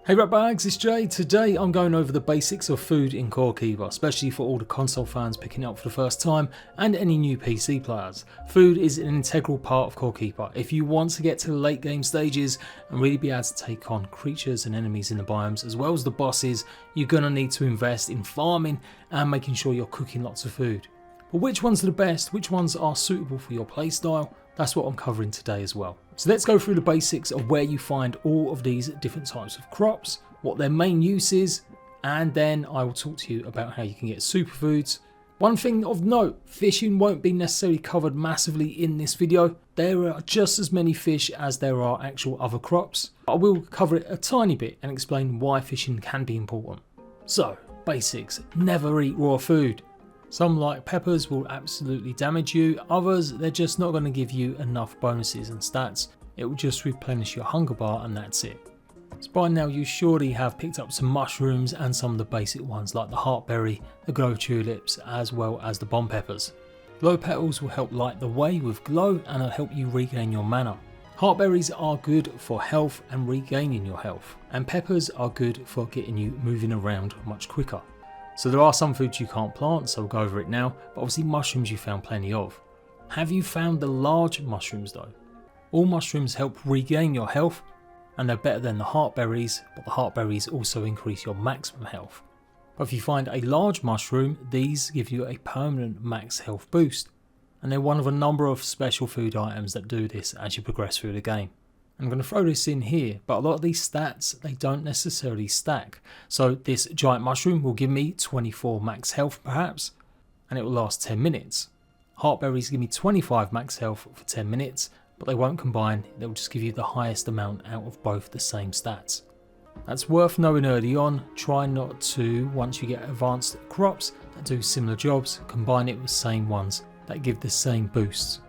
Hey ratbags, it's Jade. Today I'm going over the basics of food in CrossFireX, especially for all the console fans picking it up for the first time and any new PC players. Food is an integral part of CrossFireX. If you want to get to the late game stages and really be able to take on creatures and enemies in the biomes as well as the bosses, you're going to need to invest in farming and making sure you're cooking lots of food. But which ones are the best, which ones are suitable for your playstyle? That's what I'm covering today as well. So let's go through the basics of where you find all of these different types of crops, what their main use is, and then I will talk to you about how you can get superfoods. One thing of note, fishing won't be necessarily covered massively in this video. There are just as many fish as there are actual other crops. I will cover it a tiny bit and explain why fishing can be important. So, basics, never eat raw food. Some, like peppers, will absolutely damage you, others they're just not going to give you enough bonuses and stats. It will just replenish your hunger bar and that's it. So by now you surely have picked up some mushrooms and some of the basic ones like the heartberry, the glow tulips, as well as the bomb peppers. Glow petals will help light the way with glow and will help you regain your mana. Heartberries are good for health and regaining your health, and peppers are good for getting you moving around much quicker. So there are some foods you can't plant, so we'll go over it now, but obviously mushrooms you found plenty of. Have you found the large mushrooms though? All mushrooms help regain your health, and they're better than the heartberries, but the heartberries also increase your maximum health. But if you find a large mushroom, these give you a permanent max health boost, and they're one of a number of special food items that do this as you progress through the game. I'm going to throw this in here, but a lot of these stats, they don't necessarily stack. So this giant mushroom will give me 24 max health perhaps, and it will last 10 minutes. Heartberries give me 25 max health for 10 minutes, but they won't combine, they'll just give you the highest amount out of both the same stats. That's worth knowing early on. Try not to, once you get advanced crops that do similar jobs, combine it with the same ones that give the same boosts.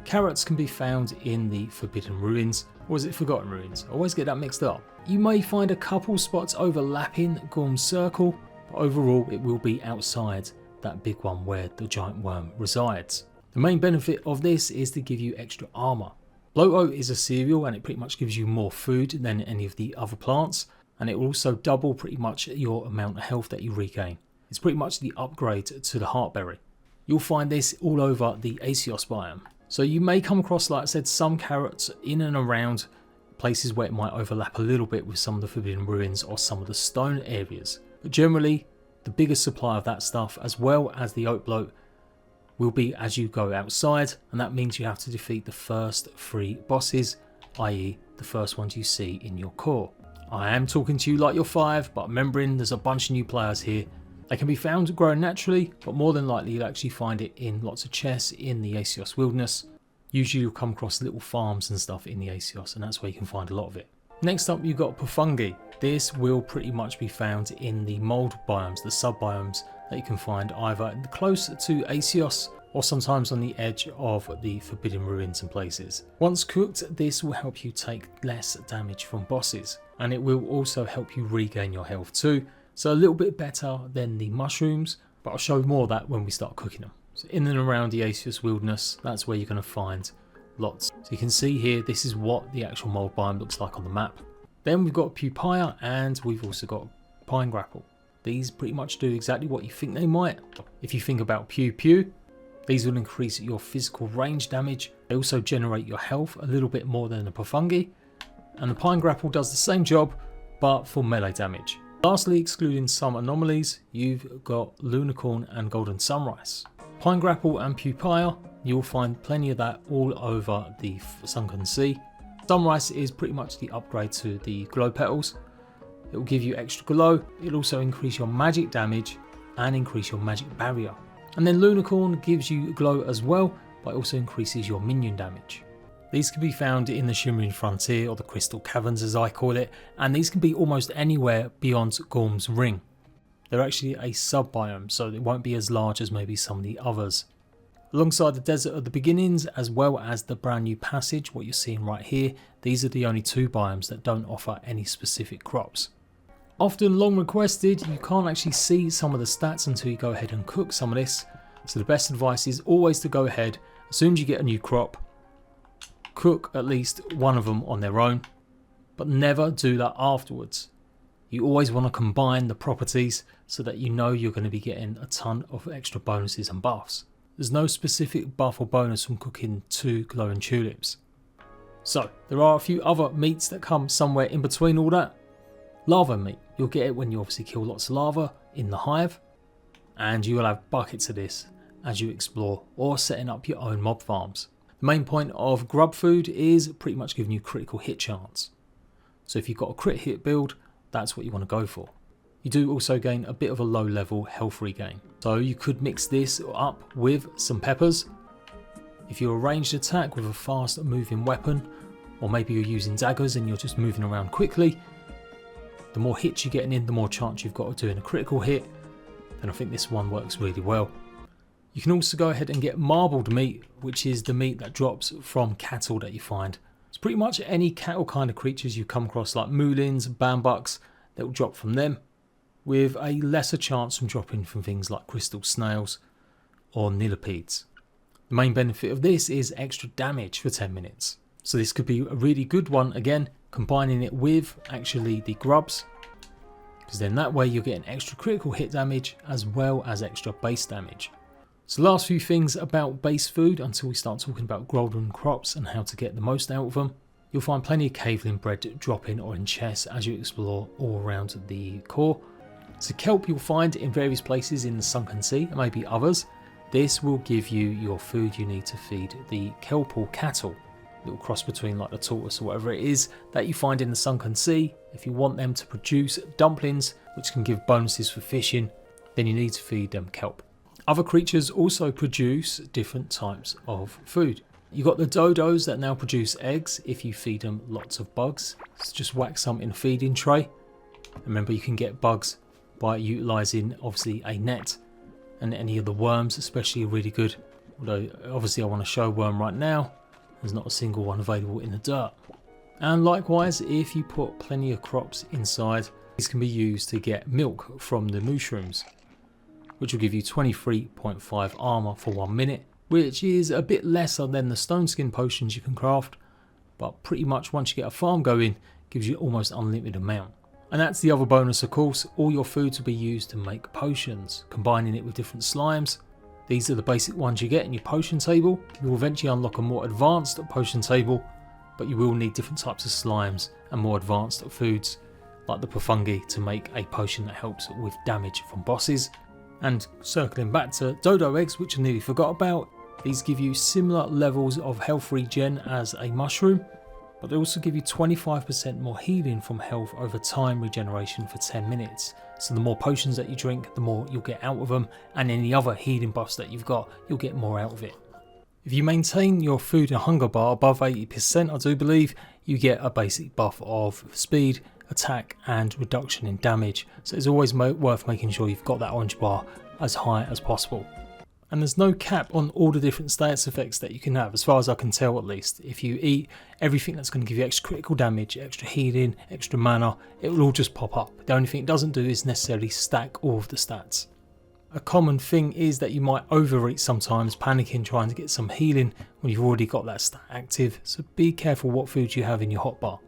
Carrots can be found in the Forbidden Ruins, or is it Forgotten Ruins? I always get that mixed up. You may find a couple spots overlapping Gorm's Circle, but overall it will be outside that big one where the giant worm resides. The main benefit of this is to give you extra armour. Bloat is a cereal and it pretty much gives you more food than any of the other plants, and it will also double pretty much your amount of health that you regain. It's pretty much the upgrade to the heartberry. You'll find this all over the Asus biome. So you may come across, like I said, some carrots in and around places where it might overlap a little bit with some of the Forbidden Ruins or some of the stone areas. But generally, the biggest supply of that stuff, as well as the oat bloat, will be as you go outside, and that means you have to defeat the first 3 bosses, i.e. the first ones you see in your core. I am talking to you like you're 5, but remembering there's a bunch of new players here. They can be found growing naturally, but more than likely you'll actually find it in lots of chests in the Asus wilderness. Usually you'll come across little farms and stuff in the Asus, and that's where you can find a lot of it. Next up you've got Pufungi. This will pretty much be found in the mold biomes, the sub-biomes that you can find either close to Asus or sometimes on the edge of the Forbidden Ruins and places. Once cooked, this will help you take less damage from bosses, and it will also help you regain your health too. So a little bit better than the mushrooms, but I'll show more of that when we start cooking them. So in and around the Asus wilderness, that's where you're going to find lots. So you can see here, this is what the actual mold biome looks like on the map. Then we've got Pupaya, and we've also got Pine Grapple. These pretty much do exactly what you think they might. If you think about Pew Pew, these will increase your physical range damage. They also generate your health a little bit more than the Pufungi. And the Pine Grapple does the same job, but for melee damage. Lastly, excluding some anomalies, you've got Lunicorn and Golden Sunrise. Pine Grapple and Pupaya, you'll find plenty of that all over the Sunken Sea. Sunrise is pretty much the upgrade to the glow petals. It will give you extra glow, it'll also increase your magic damage and increase your magic barrier. And then Lunicorn gives you glow as well, but also increases your minion damage. These can be found in the Shimmering Frontier, or the Crystal Caverns as I call it, and these can be almost anywhere beyond Gorm's Ring. They're actually a sub-biome, so they won't be as large as maybe some of the others. Alongside the Desert of the Beginnings, as well as the brand new passage, what you're seeing right here, these are the only 2 biomes that don't offer any specific crops. Often long requested, you can't actually see some of the stats until you go ahead and cook some of this, so the best advice is always to go ahead, as soon as you get a new crop, cook at least one of them on their own, but never do that afterwards. You always want to combine the properties so that you know you're going to be getting a ton of extra bonuses and buffs. There's no specific buff or bonus from cooking 2 glowing tulips. So there are a few other meats that come somewhere in between all that. Lava meat, you'll get it when you obviously kill lots of lava in the hive, and you will have buckets of this as you explore or setting up your own mob farms. The main point of grub food is pretty much giving you critical hit chance. So if you've got a crit hit build, that's what you want to go for. You do also gain a bit of a low level health regain. So you could mix this up with some peppers. If you're a ranged attack with a fast moving weapon, or maybe you're using daggers and you're just moving around quickly, the more hits you're getting in, the more chance you've got of doing a critical hit. Then I think this one works really well. You can also go ahead and get marbled meat, which is the meat that drops from cattle that you find. It's pretty much any cattle kind of creatures you come across, like moulins, bambucks, that will drop from them, with a lesser chance from dropping from things like crystal snails or millipedes. The main benefit of this is extra damage for 10 minutes. So this could be a really good one, again, combining it with actually the grubs, because then that way you're getting extra critical hit damage as well as extra base damage. So last few things about base food until we start talking about golden crops and how to get the most out of them. You'll find plenty of caveling bread dropping or in chests as you explore all around the core. So kelp you'll find in various places in the sunken sea, and maybe others. This will give you your food you need to feed the kelp or cattle. Little cross between like the tortoise or whatever it is that you find in the sunken sea. If you want them to produce dumplings, which can give bonuses for fishing, then you need to feed them kelp. Other creatures also produce different types of food. You've got the dodos that now produce eggs if you feed them lots of bugs. So just whack some in a feeding tray. Remember, you can get bugs by utilising obviously a net, and any of the worms especially are really good. Although obviously I want to show a worm right now. There's not a single one available in the dirt. And likewise, if you put plenty of crops inside, these can be used to get milk from the mushrooms, which will give you 23.5 armor for 1 minute, which is a bit lesser than the stone skin potions you can craft, but pretty much once you get a farm going, gives you almost unlimited amount. And that's the other bonus, of course, all your foods will be used to make potions, combining it with different slimes. These are the basic ones you get in your potion table. You will eventually unlock a more advanced potion table, but you will need different types of slimes and more advanced foods, like the fungi, to make a potion that helps with damage from bosses. And circling back to dodo eggs, which I nearly forgot about, these give you similar levels of health regen as a mushroom, but they also give you 25% more healing from health over time regeneration for 10 minutes. So the more potions that you drink, the more you'll get out of them, and any other healing buffs that you've got, you'll get more out of it. If you maintain your food and hunger bar above 80%, I do believe, you get a basic buff of speed, attack and reduction in damage. So it's always worth making sure you've got that orange bar as high as possible. And there's no cap on all the different status effects that you can have, as far as I can tell at least. If you eat everything that's going to give you extra critical damage, extra healing, extra mana, it will all just pop up. The only thing it doesn't do is necessarily stack all of the stats. A common thing is that you might overeat sometimes, panicking trying to get some healing when you've already got that stat active, so be careful what foods you have in your hotbar.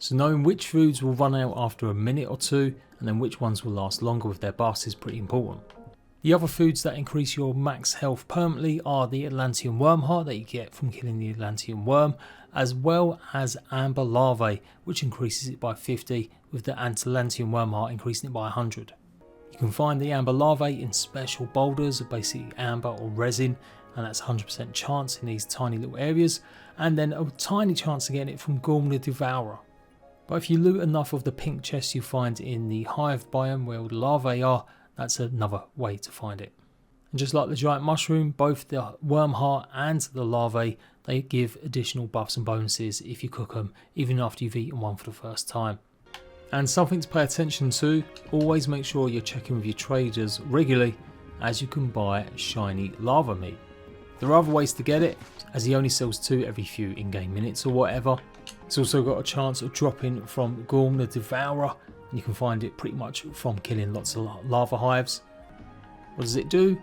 So knowing which foods will run out after a minute or two, and then which ones will last longer with their buffs is pretty important. The other foods that increase your max health permanently are the Atlantean worm heart that you get from killing the Atlantean worm, as well as amber larvae, which increases it by 50, with the Atlantean worm heart increasing it by 100. You can find the amber larvae in special boulders of basically amber or resin, and that's 100% chance in these tiny little areas, and then a tiny chance of getting it from Gorm the Devourer. But if you loot enough of the pink chests you find in the hive biome where all the larvae are, that's another way to find it. And just like the giant mushroom, both the worm heart and the larvae, they give additional buffs and bonuses if you cook them, even after you've eaten one for the first time. And something to pay attention to, always make sure you're checking with your traders regularly, as you can buy shiny lava meat. There are other ways to get it, as he only sells 2 every few in-game minutes or whatever. It's also got a chance of dropping from Gorm the Devourer, and you can find it pretty much from killing lots of lava hives. What does it do?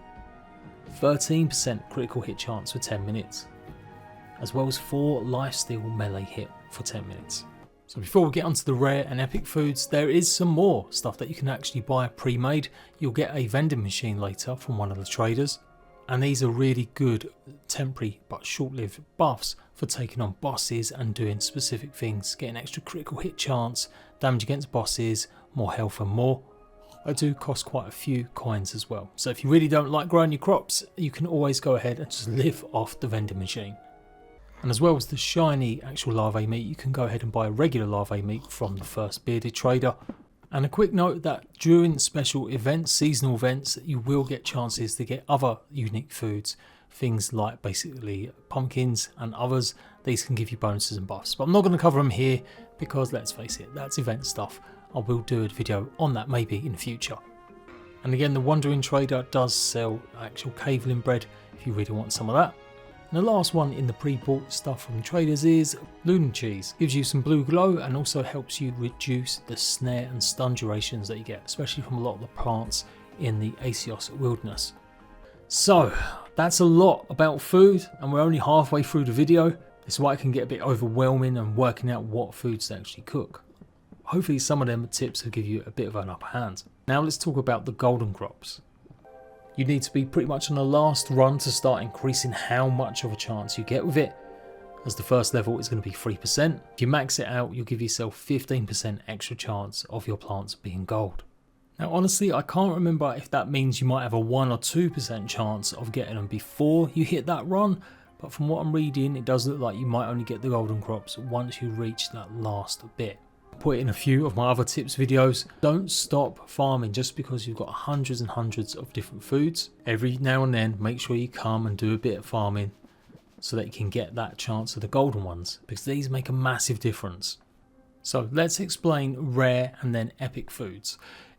13% critical hit chance for 10 minutes, as well as 4 lifesteal melee hit for 10 minutes. So before we get onto the rare and epic foods, there is some more stuff that you can actually buy pre-made. You'll get a vending machine later from one of the traders. And these are really good temporary but short-lived buffs for taking on bosses and doing specific things, getting extra critical hit chance, damage against bosses, more health and more. They do cost quite a few coins as well. So if you really don't like growing your crops, you can always go ahead and just live off the vending machine. And as well as the shiny actual larvae meat, you can go ahead and buy regular larvae meat from the first bearded trader. And a quick note that during special events, seasonal events, you will get chances to get other unique foods. Things like basically pumpkins and others. These can give you bonuses and buffs. But I'm not going to cover them here because let's face it, that's event stuff. I will do a video on that maybe in the future. And again, the Wandering Trader does sell actual caveling bread if you really want some of that. And the last one in the pre-bought stuff from traders is lunar cheese. Gives you some blue glow and also helps you reduce the snare and stun durations that you get, especially from a lot of the plants in the Asus wilderness. So that's a lot about food, and we're only halfway through the video. This is why it can get a bit overwhelming and working out what foods to actually cook. Hopefully some of them tips will give you a bit of an upper hand. Now let's talk about the golden crops. You need to be pretty much on the last run to start increasing how much of a chance you get with it, as the first level is going to be 3%. If you max it out, you'll give yourself 15% extra chance of your plants being gold. Now honestly, I can't remember if that means you might have a 1 or 2% chance of getting them before you hit that run, but from what I'm reading, it does look like you might only get the golden crops once you reach that last bit. Put in a few of my other tips videos. Don't stop farming just because you've got hundreds and hundreds of different foods. Every now and then make sure you come and do a bit of farming so that you can get that chance of the golden ones, because these make a massive difference. So let's explain rare and then epic foods.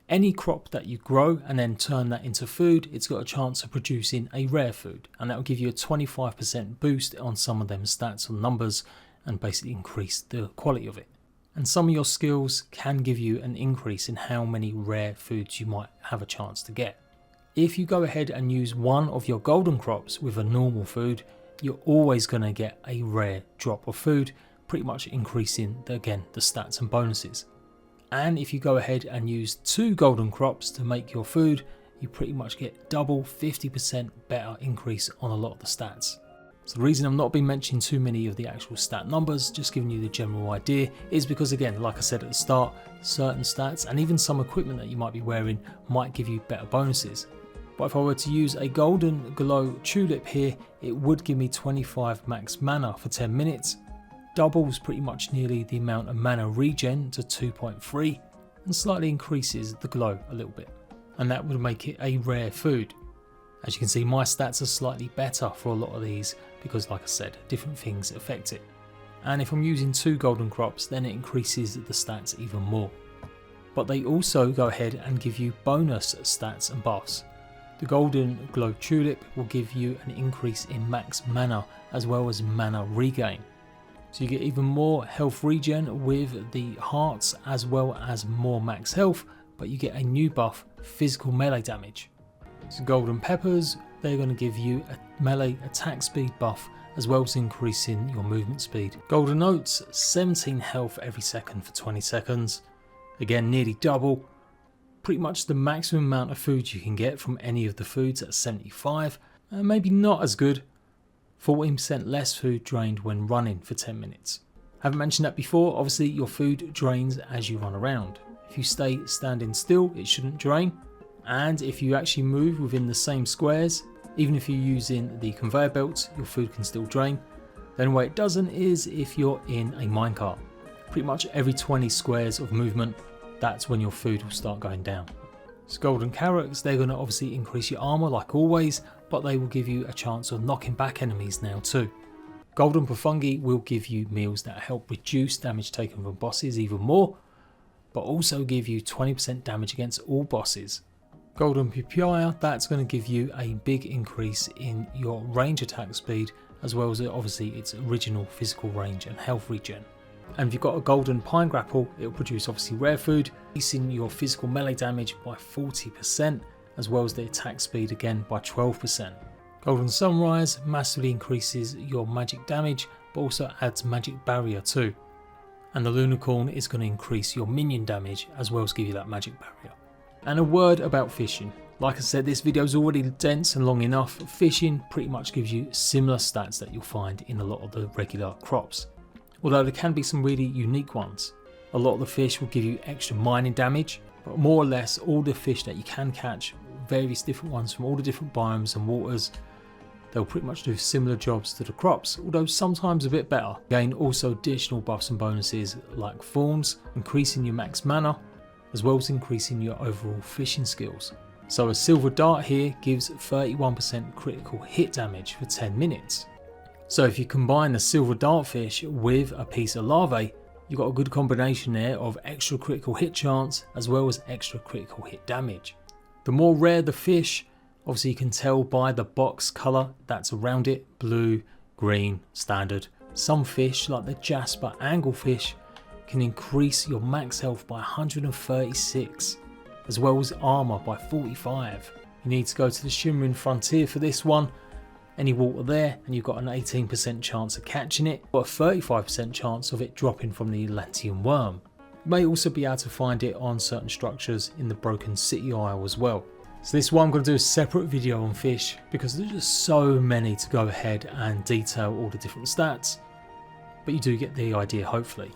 Any crop that you grow and then turn that into food, it's got a chance of producing a rare food, and that will give you a 25% boost on some of them stats or numbers and basically increase the quality of it. And some of your skills can give you an increase in how many rare foods you might have a chance to get. If you go ahead and use one of your golden crops with a normal food, you're always going to get a rare drop of food, pretty much increasing the stats and bonuses. And if you go ahead and use 2 golden crops to make your food, you pretty much get double 50% better increase on a lot of the stats. So the reason I'm not been mentioning too many of the actual stat numbers, just giving you the general idea, is because again, like I said at the start, certain stats and even some equipment that you might be wearing might give you better bonuses. But if I were to use a golden glow tulip here, it would give me 25 max mana for 10 minutes, doubles pretty much nearly the amount of mana regen to 2.3, and slightly increases the glow a little bit. And that would make it a rare food. As you can see, my stats are slightly better for a lot of these because, like I said, different things affect it. And if I'm using 2 golden crops, then it increases the stats even more. But they also go ahead and give you bonus stats and buffs. The golden glow tulip will give you an increase in max mana as well as mana regain. So you get even more health regen with the hearts as well as more max health, but you get a new buff, physical melee damage. So golden peppers, they're going to give you a melee attack speed buff as well as increasing your movement speed. Golden oats, 17 health every second for 20 seconds. Again, nearly double. Pretty much the maximum amount of food you can get from any of the foods at 75. Maybe not as good. 14% less food drained when running for 10 minutes. Haven't mentioned that before, obviously your food drains as you run around. If you stay standing still, it shouldn't drain. And if you actually move within the same squares, even if you're using the conveyor belts, your food can still drain. The only way it doesn't is if you're in a minecart. Pretty much every 20 squares of movement, that's when your food will start going down. So golden carrots, they're going to obviously increase your armor like always, but they will give you a chance of knocking back enemies now too. Golden profungi will give you meals that help reduce damage taken from bosses even more, but also give you 20% damage against all bosses. Golden papaya, that's going to give you a big increase in your range attack speed as well as obviously its original physical range and health regen. And if you've got a golden pine grapple, it will produce obviously rare food, increasing your physical melee damage by 40% as well as the attack speed again by 12%. Golden sunrise massively increases your magic damage but also adds magic barrier too. and the Lunacorn is going to increase your minion damage as well as give you that magic barrier. And a word about fishing. Like I said, this video is already dense and long enough. Fishing pretty much gives you similar stats that you'll find in a lot of the regular crops, although there can be some really unique ones. A lot of the fish will give you extra mining damage, but more or less all the fish that you can catch, various different ones from all the different biomes and waters, they'll pretty much do similar jobs to the crops, although sometimes a bit better. Gain also additional buffs and bonuses like thorns, increasing your max mana, as well as increasing your overall fishing skills. So a silver dart here gives 31% critical hit damage for 10 minutes. So if you combine the silver dart fish with a piece of larvae, you've got a good combination there of extra critical hit chance as well as extra critical hit damage. The more rare the fish, obviously you can tell by the box colour that's around it, blue, green, standard. Some fish like the Jasper anglefish can increase your max health by 136, as well as armour by 45. You need to go to the Shimmering Frontier for this one. Any water there and you've got an 18% chance of catching it, or a 35% chance of it dropping from the Atlantean worm. You may also be able to find it on certain structures in the Broken City Isle as well. So this one I'm going to do a separate video on fish because there's just so many to go ahead and detail all the different stats, but you do get the idea hopefully.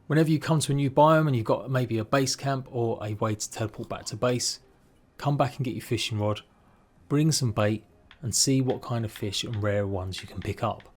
Whenever you come to a new biome and you've got maybe a base camp or a way to teleport back to base, come back and get your fishing rod, bring some bait and see what kind of fish and rare ones you can pick up.